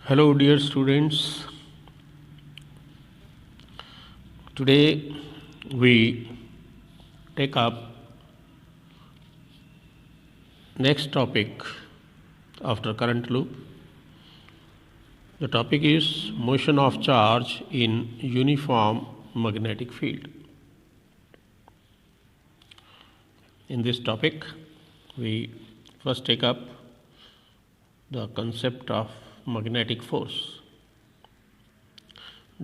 Hello, dear students. Today we take up next topic after current loop. The topic is motion of charge in uniform magnetic field. In this topic, we first take up the concept of magnetic force.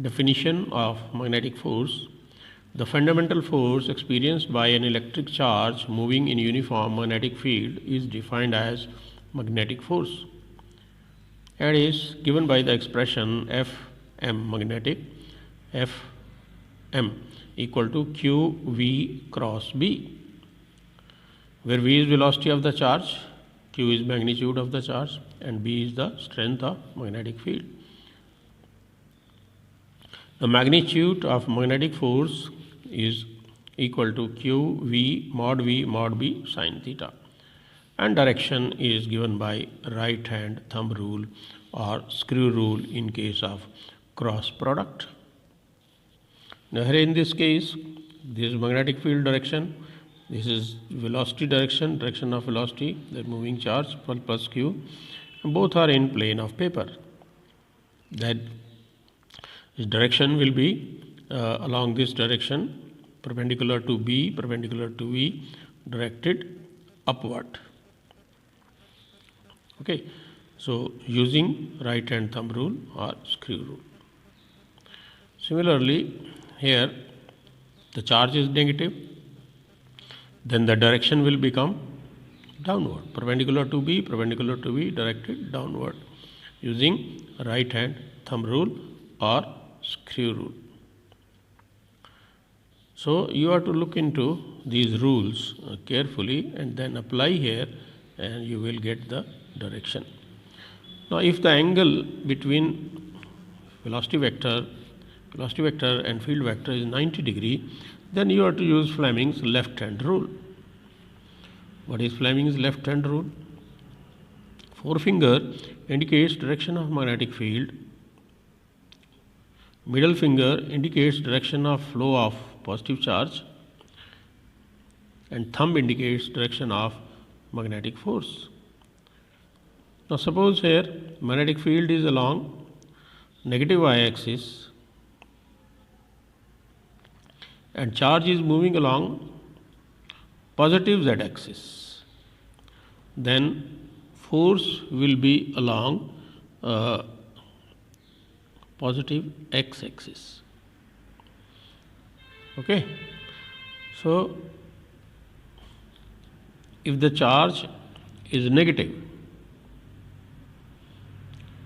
Definition of magnetic force: the fundamental force experienced by an electric charge moving in uniform magnetic field is defined as magnetic force and is given by the expression Fm magnetic Fm equal to qv cross b, where v is velocity of the charge, q is magnitude of the charge, and b is the strength of magnetic field. The magnitude of magnetic force is equal to qv mod b sin theta, and direction is given by right hand thumb rule or screw rule in case of cross product. Now here in this case, this is magnetic field direction, this is velocity direction, direction of velocity, the moving charge plus q, and both are in plane of paper. That its direction will be along this direction, perpendicular to B, perpendicular to V, directed upward. Okay, so using right hand thumb rule or screw rule. Similarly, here the charge is negative, then the direction will become downward, perpendicular to B, perpendicular to V, directed downward, using right hand thumb rule or screw rule. So you have to look into these rules carefully and then apply here, and you will get the direction. Now if the angle between velocity vector and field vector is 90 degree, then you have to use Fleming's left hand rule. What is Fleming's left hand rule? Forefinger indicates direction of magnetic field, middle finger indicates direction of flow of positive charge, and thumb indicates direction of magnetic force. Now suppose here magnetic field is along negative y-axis and charge is moving along positive z-axis, then force will be along positive x-axis. Okay, so if the charge is negative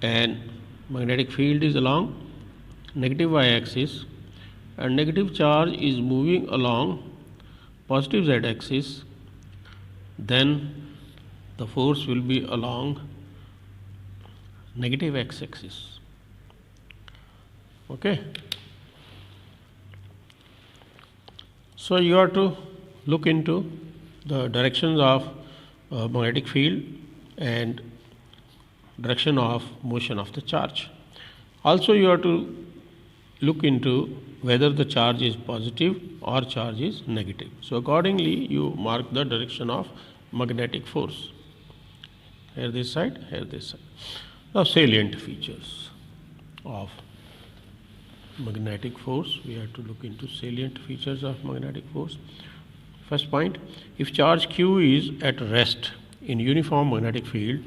and magnetic field is along negative y-axis and negative charge is moving along positive z-axis, then the force will be along negative x-axis. Okay, so you have to look into the directions of magnetic field and direction of motion of the charge. Also you have to look into whether the charge is positive or charge is negative. So accordingly you mark the direction of magnetic force. Here this side, here this side. Now salient features of magnetic force. We have to look into salient features of magnetic force. First point, if charge q is at rest in uniform magnetic field,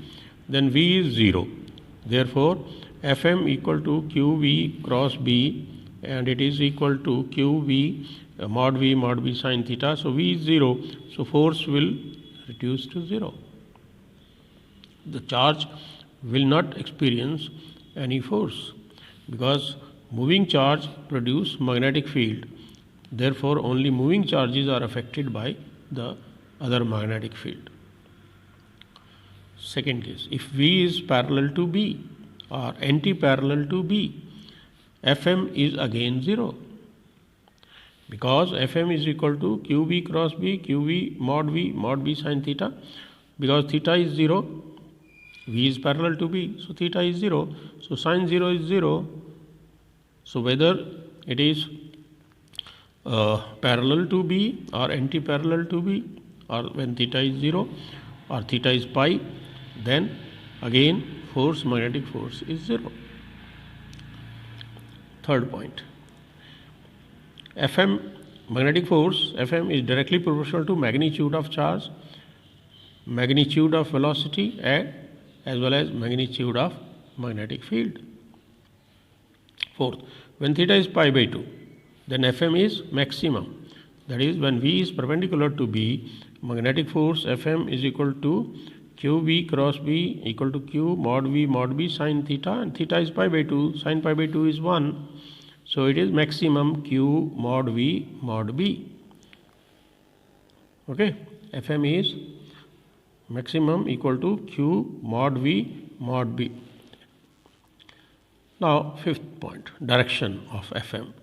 then V is 0. Therefore, Fm equal to qv cross b, and it is equal to qv mod b sin theta. So V is 0. So force will reduce to 0. The charge will not experience any force because moving charge produce magnetic field. Therefore, only moving charges are affected by the other magnetic field. Second case, if V is parallel to B or anti-parallel to B, Fm is again 0 because Fm is equal to qv cross b, qv mod b sin theta. Because theta is 0, V is parallel to B, so theta is 0. So sine 0 is 0. So whether it is parallel to B or anti-parallel to B, or when theta is 0 or theta is pi, then again magnetic force is 0. Third point, Fm, magnetic force Fm is directly proportional to magnitude of charge, magnitude of velocity, and as well as magnitude of magnetic field. Fourth, when theta is pi by 2, then Fm is maximum. That is, when V is perpendicular to B, magnetic force Fm is equal to QV cross B equal to Q mod V mod B sin theta, and theta is pi by 2, sin pi by 2 is 1. So it is maximum Q mod V mod B. Okay, Fm is maximum equal to Q mod V mod B. Now, fifth point, direction of Fm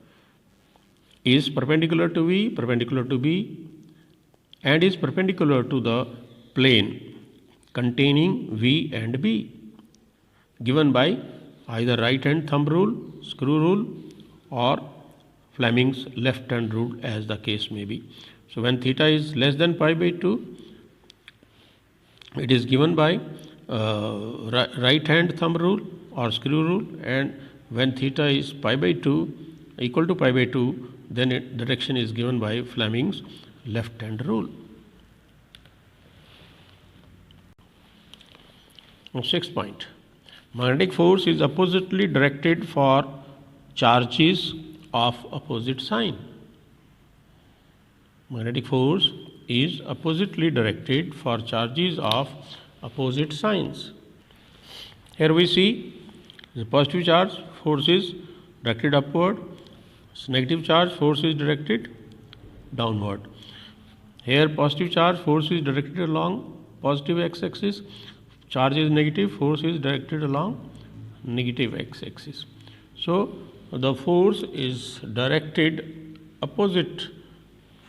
is perpendicular to V, perpendicular to B, and is perpendicular to the plane containing V and B, given by either right hand thumb rule, screw rule, or Fleming's left hand rule, as the case may be. So when theta is less than pi by 2, it is given by right hand thumb rule or screw rule, and when theta is pi by 2 equal to pi by 2, then direction is given by Fleming's left hand rule. Sixth point, magnetic force is oppositely directed for charges of opposite sign. Magnetic force is oppositely directed for charges of opposite signs. Here we see the positive charge force is directed upward, negative charge force is directed downward. Here positive charge force is directed along positive x-axis, charge is negative, force is directed along negative x-axis. So the force is directed opposite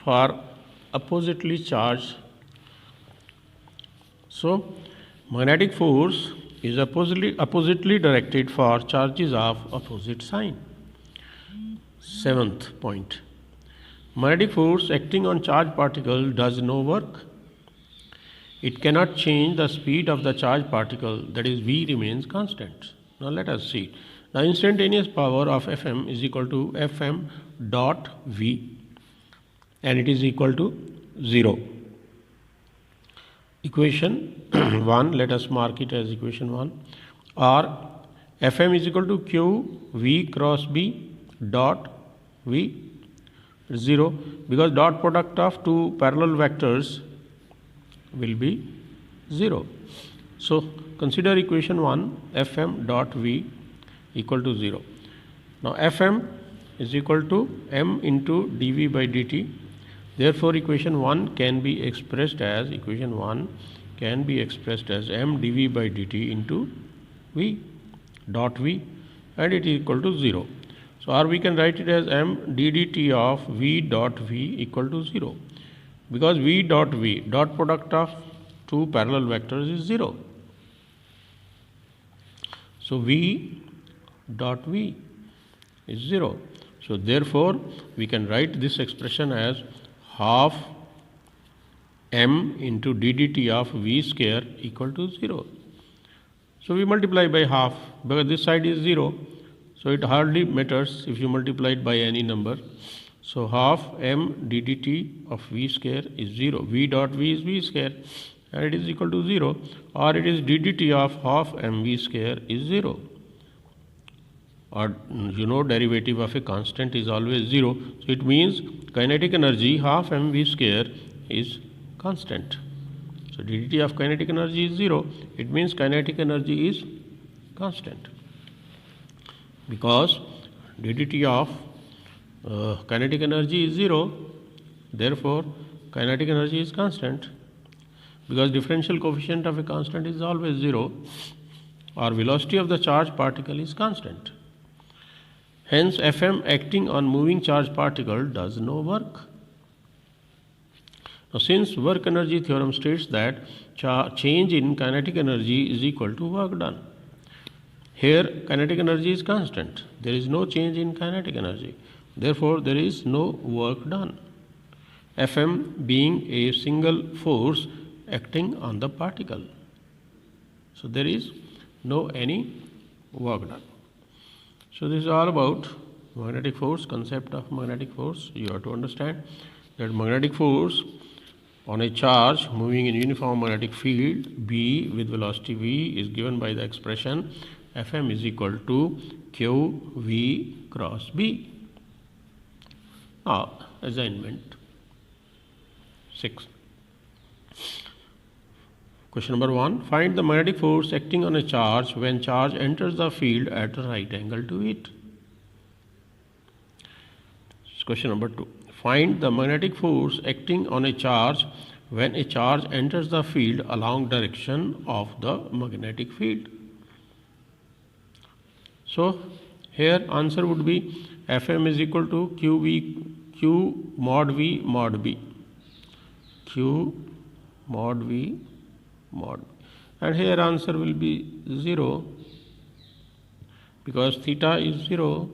for oppositely charged. So magnetic force is oppositely directed for charges of opposite sign. Seventh point, magnetic force acting on charged particle does no work. It cannot change the speed of the charged particle, that is V remains constant. Now let us see. The instantaneous power of Fm is equal to Fm dot V, and it is equal to 0. Equation 1, let us mark it as equation 1, or Fm is equal to Q V cross B dot V, 0, because dot product of two parallel vectors will be 0. So consider equation 1, Fm dot V equal to 0. Now Fm is equal to m into dV by dt. Therefore equation 1 can be expressed as m dV by dt into V dot V, and it is equal to 0. So or we can write it as m ddt of V dot V equal to 0, because V dot V, dot product of two parallel vectors, is 0. So V dot V is 0. So therefore we can write this expression as half m into ddt of V square equal to 0. So we multiply by half, because this side is 0, so it hardly matters if you multiply it by any number. So half m ddt of V square is 0. V dot V is V square, and it is equal to 0, or it is ddt of half mv square is 0. Or derivative of a constant is always 0. So it means kinetic energy half mv square is constant. So ddt of kinetic energy is 0. It means kinetic energy is constant, because ddt of kinetic energy is 0. Therefore kinetic energy is constant, because differential coefficient of a constant is always 0, or velocity of the charged particle is constant. Hence Fm acting on moving charged particle does no work. Now, since work energy theorem states that change in kinetic energy is equal to work done. Here kinetic energy is constant. There is no change in kinetic energy. Therefore, there is no work done. Fm being a single force acting on the particle. So, there is no any work done. So, this is all about magnetic force, concept of magnetic force. You have to understand that magnetic force on a charge moving in uniform magnetic field B with velocity v is given by the expression Fm is equal to q v cross B. Now, assignment 6. Question number 1. Find the magnetic force acting on a charge when charge enters the field at a right angle to it. Question number 2. Find the magnetic force acting on a charge when a charge enters the field along direction of the magnetic field. So, here answer would be Fm is equal to Q mod V mod B. Q mod V mod B. And here answer will be 0 because theta is 0.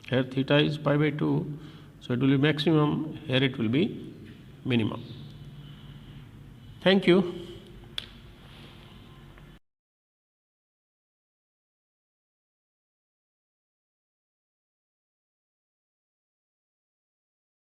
Here theta is pi by 2. So, it will be maximum. Here it will be minimum. Thank you.